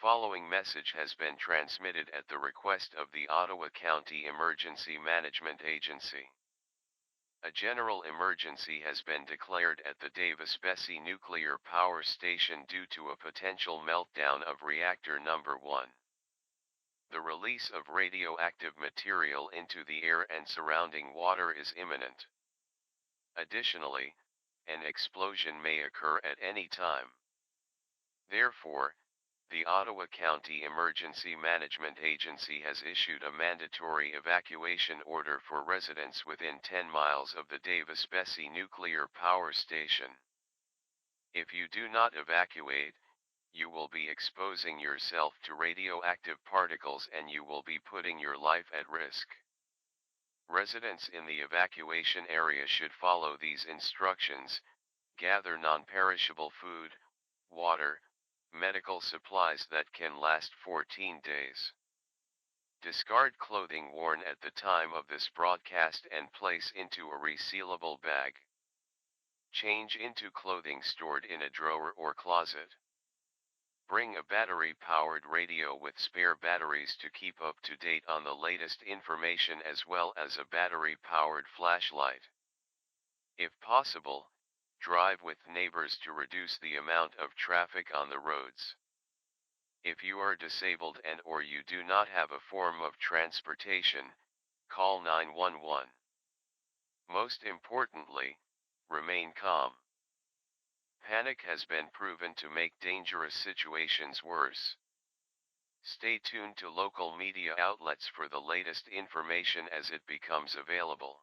following message has been transmitted at the request of the Ottawa County Emergency Management Agency. A general emergency has been declared at the Davis-Besse nuclear power station due to a potential meltdown of reactor number 1. The release of radioactive material into the air and surrounding water is imminent. Additionally, an explosion may occur at any time. Therefore, the Ottawa County Emergency Management Agency has issued a mandatory evacuation order for residents within 10 miles of the Davis-Besse nuclear power station. If you do not evacuate, you will be exposing yourself to radioactive particles and you will be putting your life at risk. Residents in the evacuation area should follow these instructions: gather non-perishable food, water, medical supplies that can last 14 days. Discard clothing worn at the time of this broadcast and place into a resealable bag. Change into clothing stored in a drawer or closet. Bring a battery-powered radio with spare batteries to keep up to date on the latest information, as well as a battery-powered flashlight. If possible, drive with neighbors to reduce the amount of traffic on the roads. If you are disabled and/or you do not have a form of transportation, call 911. Most importantly, remain calm. Panic has been proven to make dangerous situations worse. Stay tuned to local media outlets for the latest information as it becomes available.